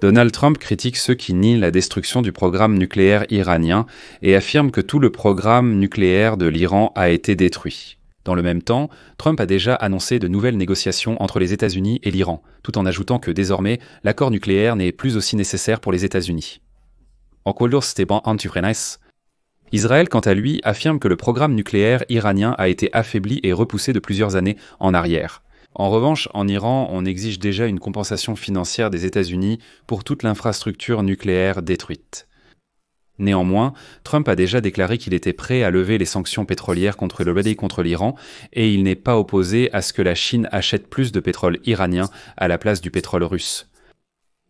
Donald Trump critique ceux qui nient la destruction du programme nucléaire iranien et affirme que tout le programme nucléaire de l'Iran a été détruit. Dans le même temps, Trump a déjà annoncé de nouvelles négociations entre les États-Unis et l'Iran, tout en ajoutant que désormais, l'accord nucléaire n'est plus aussi nécessaire pour les États-Unis. Israël, quant à lui, affirme que le programme nucléaire iranien a été affaibli et repoussé de plusieurs années en arrière. En revanche, en Iran, on exige déjà une compensation financière des États-Unis pour toute l'infrastructure nucléaire détruite. Néanmoins, Trump a déjà déclaré qu'il était prêt à lever les sanctions pétrolières contre l'Iran et il n'est pas opposé à ce que la Chine achète plus de pétrole iranien à la place du pétrole russe.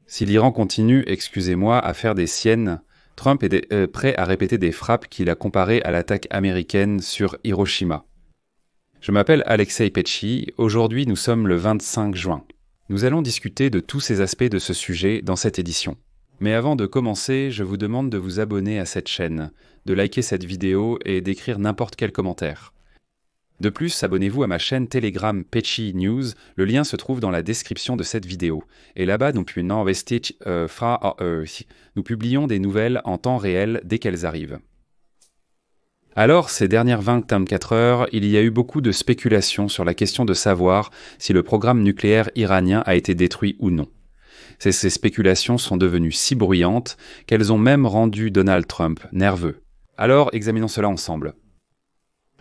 Si l'Iran continue, à faire des siennes, Trump est prêt à répéter des frappes qu'il a comparées à l'attaque américaine sur Hiroshima. Je m'appelle Alexei Petchy, aujourd'hui nous sommes le 25 juin. Nous allons discuter de tous ces aspects de ce sujet dans cette édition. Mais avant de commencer, je vous demande de vous abonner à cette chaîne, de liker cette vidéo et d'écrire n'importe quel commentaire. De plus, abonnez-vous à ma chaîne Telegram Petchy News, le lien se trouve dans la description de cette vidéo. Et là-bas, nous publions des nouvelles en temps réel dès qu'elles arrivent. Alors, ces dernières 24 heures, il y a eu beaucoup de spéculations sur la question de savoir si le programme nucléaire iranien a été détruit ou non. Ces spéculations sont devenues si bruyantes qu'elles ont même rendu Donald Trump nerveux. Alors, examinons cela ensemble.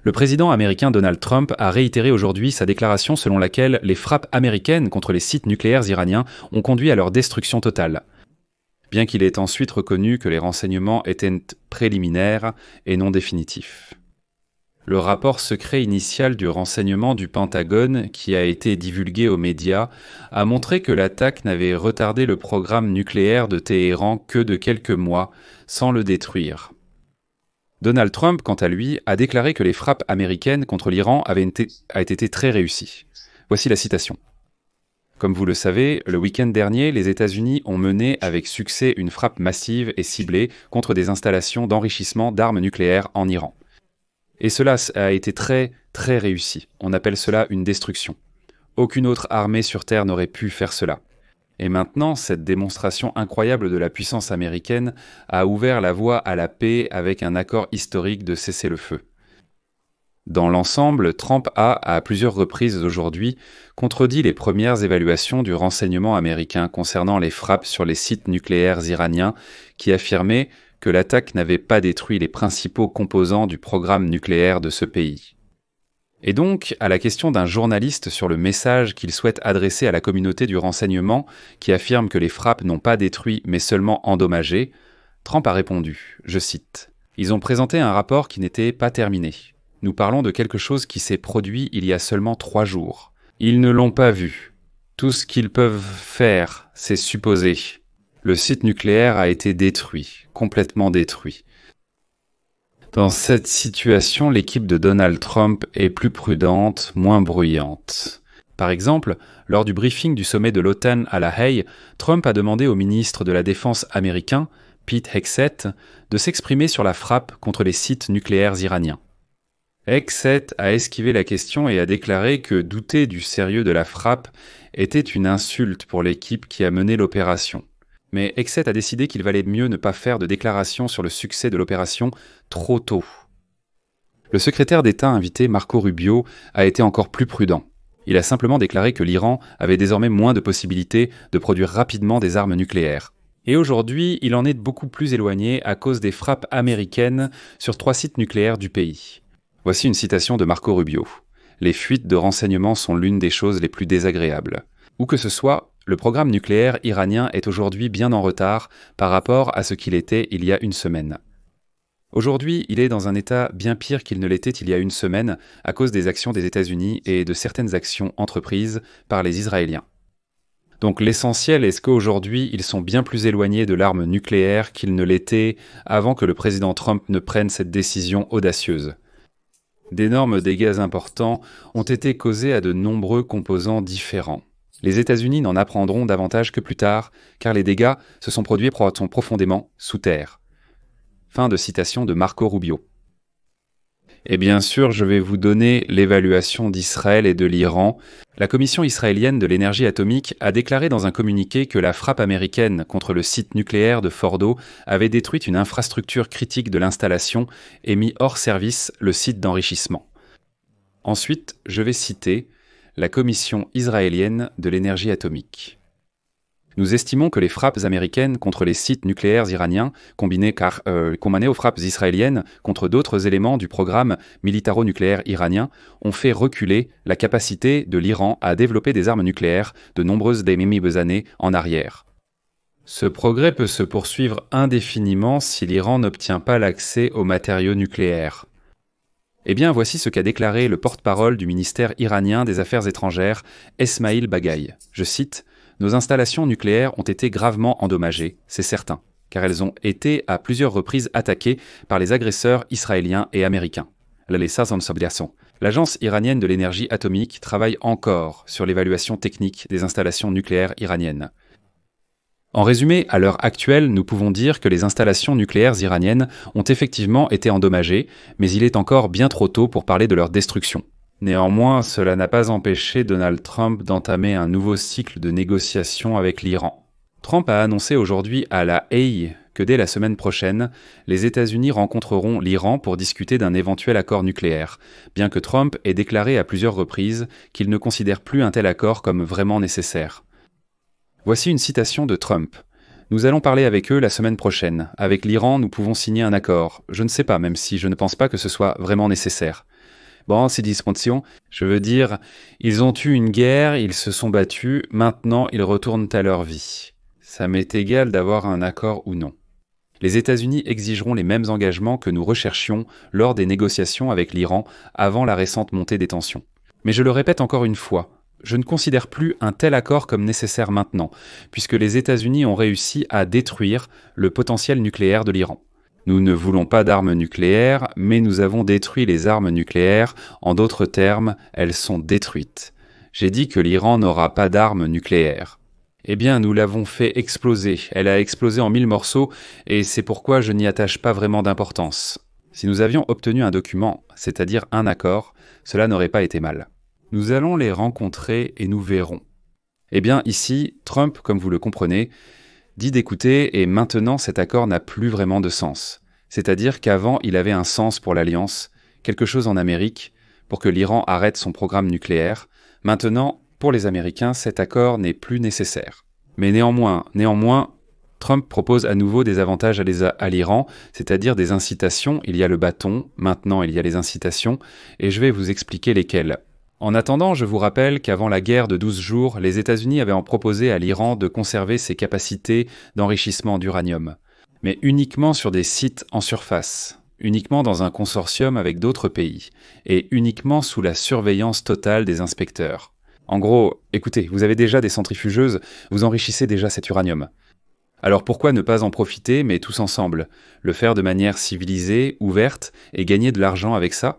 Le président américain Donald Trump a réitéré aujourd'hui sa déclaration selon laquelle les frappes américaines contre les sites nucléaires iraniens ont conduit à leur destruction totale. Bien qu'il ait ensuite reconnu que les renseignements étaient préliminaires et non définitifs. Le rapport secret initial du renseignement du Pentagone, qui a été divulgué aux médias, a montré que l'attaque n'avait retardé le programme nucléaire de Téhéran que de quelques mois, sans le détruire. Donald Trump, quant à lui, a déclaré que les frappes américaines contre l'Iran avaient été très réussies. Voici la citation. Comme vous le savez, le week-end dernier, les États-Unis ont mené avec succès une frappe massive et ciblée contre des installations d'enrichissement d'armes nucléaires en Iran. Et cela a été très réussi. On appelle cela une destruction. Aucune autre armée sur Terre n'aurait pu faire cela. Et maintenant, cette démonstration incroyable de la puissance américaine a ouvert la voie à la paix avec un accord historique de cessez-le-feu. Dans l'ensemble, Trump a, à plusieurs reprises aujourd'hui, contredit les premières évaluations du renseignement américain concernant les frappes sur les sites nucléaires iraniens qui affirmaient que l'attaque n'avait pas détruit les principaux composants du programme nucléaire de ce pays. Et donc, à la question d'un journaliste sur le message qu'il souhaite adresser à la communauté du renseignement, qui affirme que les frappes n'ont pas détruit mais seulement endommagé, Trump a répondu, je cite, « Ils ont présenté un rapport qui n'était pas terminé. Nous parlons de quelque chose qui s'est produit il y a seulement 3 jours. Ils ne l'ont pas vu. Tout ce qu'ils peuvent faire, c'est supposer. Le site nucléaire a été détruit, complètement détruit. » Dans cette situation, l'équipe de Donald Trump est plus prudente, moins bruyante. Par exemple, lors du briefing du sommet de l'OTAN à La Haye, Trump a demandé au ministre de la Défense américain, Pete Hegseth, de s'exprimer sur la frappe contre les sites nucléaires iraniens. Hegseth a esquivé la question et a déclaré que douter du sérieux de la frappe était une insulte pour l'équipe qui a mené l'opération. Mais Hegseth a décidé qu'il valait mieux ne pas faire de déclaration sur le succès de l'opération trop tôt. Le secrétaire d'État invité Marco Rubio a été encore plus prudent. Il a simplement déclaré que l'Iran avait désormais moins de possibilités de produire rapidement des armes nucléaires. Et aujourd'hui, il en est beaucoup plus éloigné à cause des frappes américaines sur 3 sites nucléaires du pays. Voici une citation de Marco Rubio. « Les fuites de renseignements sont l'une des choses les plus désagréables. Où que ce soit, le programme nucléaire iranien est aujourd'hui bien en retard par rapport à ce qu'il était il y a une semaine. Aujourd'hui, il est dans un état bien pire qu'il ne l'était il y a une semaine à cause des actions des États-Unis et de certaines actions entreprises par les Israéliens. Donc l'essentiel est qu'aujourd'hui, ils sont bien plus éloignés de l'arme nucléaire qu'ils ne l'étaient avant que le président Trump ne prenne cette décision audacieuse. D'énormes dégâts importants ont été causés à de nombreux composants différents. Les États-Unis n'en apprendront davantage que plus tard, car les dégâts se sont produits profondément sous terre. Fin de citation de Marco Rubio. Et bien sûr, je vais vous donner l'évaluation d'Israël et de l'Iran. La Commission israélienne de l'énergie atomique a déclaré dans un communiqué que la frappe américaine contre le site nucléaire de Fordo avait détruit une infrastructure critique de l'installation et mis hors service le site d'enrichissement. Ensuite, je vais citer la Commission israélienne de l'énergie atomique. Nous estimons que les frappes américaines contre les sites nucléaires iraniens, combinées aux frappes israéliennes contre d'autres éléments du programme militaro-nucléaire iranien, ont fait reculer la capacité de l'Iran à développer des armes nucléaires de nombreuses années en arrière. Ce progrès peut se poursuivre indéfiniment si l'Iran n'obtient pas l'accès aux matériaux nucléaires. Eh bien, voici ce qu'a déclaré le porte-parole du ministère iranien des Affaires étrangères, Esmaïl Baghaï. Je cite: « Nos installations nucléaires ont été gravement endommagées, c'est certain, car elles ont été à plusieurs reprises attaquées par les agresseurs israéliens et américains. » L'agence iranienne de l'énergie atomique travaille encore sur l'évaluation technique des installations nucléaires iraniennes. En résumé, à l'heure actuelle, nous pouvons dire que les installations nucléaires iraniennes ont effectivement été endommagées, mais il est encore bien trop tôt pour parler de leur destruction. Néanmoins, cela n'a pas empêché Donald Trump d'entamer un nouveau cycle de négociations avec l'Iran. Trump a annoncé aujourd'hui à La Haye que dès la semaine prochaine, les États-Unis rencontreront l'Iran pour discuter d'un éventuel accord nucléaire, bien que Trump ait déclaré à plusieurs reprises qu'il ne considère plus un tel accord comme vraiment nécessaire. Voici une citation de Trump. « Nous allons parler avec eux la semaine prochaine. Avec l'Iran, nous pouvons signer un accord. Je ne sais pas, même si je ne pense pas que ce soit vraiment nécessaire. » Bon, c'est disposition. Je veux dire, ils ont eu une guerre, ils se sont battus, maintenant ils retournent à leur vie. Ça m'est égal d'avoir un accord ou non. Les États-Unis exigeront les mêmes engagements que nous recherchions lors des négociations avec l'Iran avant la récente montée des tensions. Mais je le répète encore une fois, je ne considère plus un tel accord comme nécessaire maintenant, puisque les États-Unis ont réussi à détruire le potentiel nucléaire de l'Iran. Nous ne voulons pas d'armes nucléaires, mais nous avons détruit les armes nucléaires. En d'autres termes, elles sont détruites. J'ai dit que l'Iran n'aura pas d'armes nucléaires. Eh bien, nous l'avons fait exploser. Elle a explosé en 1000 morceaux, et c'est pourquoi je n'y attache pas vraiment d'importance. Si nous avions obtenu un document, c'est-à-dire un accord, cela n'aurait pas été mal. Nous allons les rencontrer et nous verrons. Eh bien, ici, Trump, comme vous le comprenez, dit d'écouter et maintenant cet accord n'a plus vraiment de sens. C'est-à-dire qu'avant, il avait un sens pour l'Alliance, quelque chose en Amérique, pour que l'Iran arrête son programme nucléaire. Maintenant, pour les Américains, cet accord n'est plus nécessaire. Mais néanmoins, Trump propose à nouveau des avantages à l'Iran, c'est-à-dire des incitations. Il y a le bâton, maintenant il y a les incitations, et je vais vous expliquer lesquelles. En attendant, je vous rappelle qu'avant la guerre de 12 jours, les États-Unis avaient proposé à l'Iran de conserver ses capacités d'enrichissement d'uranium, mais uniquement sur des sites en surface, uniquement dans un consortium avec d'autres pays, et uniquement sous la surveillance totale des inspecteurs. En gros, écoutez, vous avez déjà des centrifugeuses, vous enrichissez déjà cet uranium. Alors pourquoi ne pas en profiter, mais tous ensemble, le faire de manière civilisée, ouverte, et gagner de l'argent avec ça ?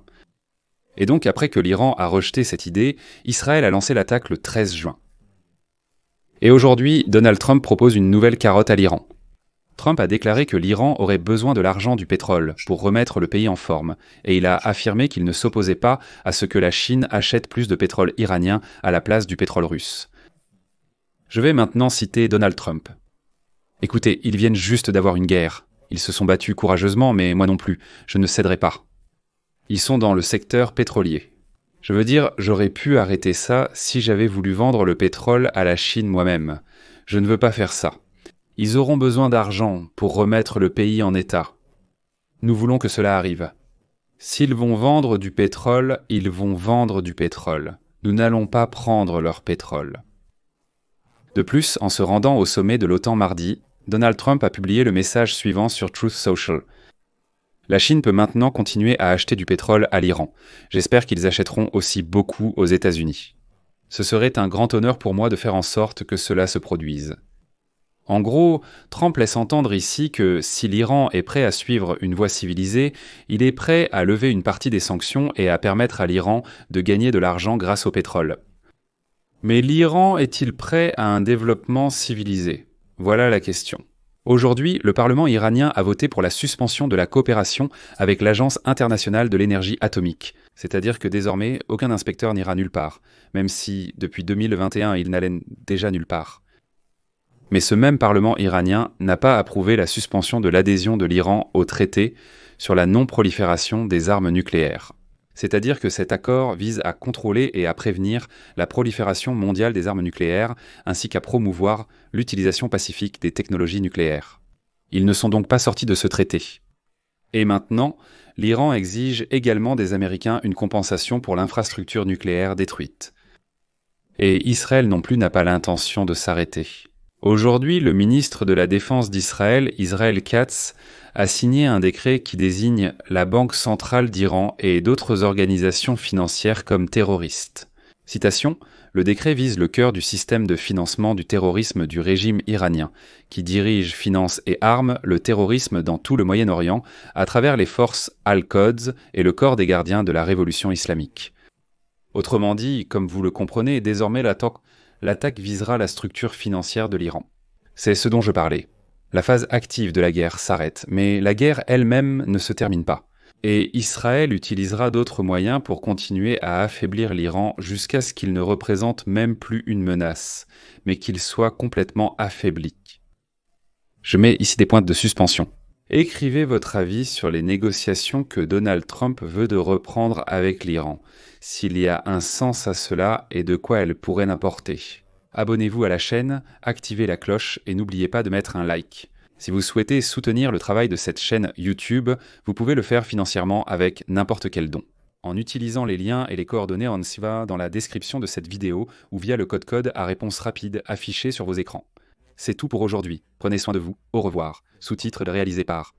Et donc, après que l'Iran a rejeté cette idée, Israël a lancé l'attaque le 13 juin. Et aujourd'hui, Donald Trump propose une nouvelle carotte à l'Iran. Trump a déclaré que l'Iran aurait besoin de l'argent du pétrole pour remettre le pays en forme, et il a affirmé qu'il ne s'opposait pas à ce que la Chine achète plus de pétrole iranien à la place du pétrole russe. Je vais maintenant citer Donald Trump. Écoutez, ils viennent juste d'avoir une guerre. Ils se sont battus courageusement, mais moi non plus, je ne céderai pas. Ils sont dans le secteur pétrolier. Je veux dire, j'aurais pu arrêter ça si j'avais voulu vendre le pétrole à la Chine moi-même. Je ne veux pas faire ça. Ils auront besoin d'argent pour remettre le pays en état. Nous voulons que cela arrive. S'ils vont vendre du pétrole, ils vont vendre du pétrole. Nous n'allons pas prendre leur pétrole. De plus, en se rendant au sommet de l'OTAN mardi, Donald Trump a publié le message suivant sur Truth Social. La Chine peut maintenant continuer à acheter du pétrole à l'Iran. J'espère qu'ils achèteront aussi beaucoup aux États-Unis. Ce serait un grand honneur pour moi de faire en sorte que cela se produise. En gros, Trump laisse entendre ici que si l'Iran est prêt à suivre une voie civilisée, il est prêt à lever une partie des sanctions et à permettre à l'Iran de gagner de l'argent grâce au pétrole. Mais l'Iran est-il prêt à un développement civilisé ? Voilà la question. Aujourd'hui, le Parlement iranien a voté pour la suspension de la coopération avec l'Agence internationale de l'énergie atomique, c'est-à-dire que désormais, aucun inspecteur n'ira nulle part, même si, depuis 2021, il n'allait déjà nulle part. Mais ce même Parlement iranien n'a pas approuvé la suspension de l'adhésion de l'Iran au traité sur la non-prolifération des armes nucléaires. C'est-à-dire que cet accord vise à contrôler et à prévenir la prolifération mondiale des armes nucléaires, ainsi qu'à promouvoir l'utilisation pacifique des technologies nucléaires. Ils ne sont donc pas sortis de ce traité. Et maintenant, l'Iran exige également des Américains une compensation pour l'infrastructure nucléaire détruite. Et Israël non plus n'a pas l'intention de s'arrêter. Aujourd'hui, le ministre de la Défense d'Israël, Israël Katz, a signé un décret qui désigne la Banque centrale d'Iran et d'autres organisations financières comme terroristes. Citation, « Le décret vise le cœur du système de financement du terrorisme du régime iranien, qui dirige, finance et arme le terrorisme dans tout le Moyen-Orient à travers les forces Al-Quds et le corps des gardiens de la révolution islamique. » Autrement dit, comme vous le comprenez, désormais l'attaque visera la structure financière de l'Iran. C'est ce dont je parlais. La phase active de la guerre s'arrête, mais la guerre elle-même ne se termine pas. Et Israël utilisera d'autres moyens pour continuer à affaiblir l'Iran jusqu'à ce qu'il ne représente même plus une menace, mais qu'il soit complètement affaibli. Je mets ici des pointes de suspension. Écrivez votre avis sur les négociations que Donald Trump veut de reprendre avec l'Iran, s'il y a un sens à cela et de quoi elles pourraient n'apporter. Abonnez-vous à la chaîne, activez la cloche et n'oubliez pas de mettre un like. Si vous souhaitez soutenir le travail de cette chaîne YouTube, vous pouvez le faire financièrement avec n'importe quel don, en utilisant les liens et les coordonnées en SIVA dans la description de cette vidéo ou via le code à réponse rapide affiché sur vos écrans. C'est tout pour aujourd'hui. Prenez soin de vous. Au revoir. Sous-titres réalisés par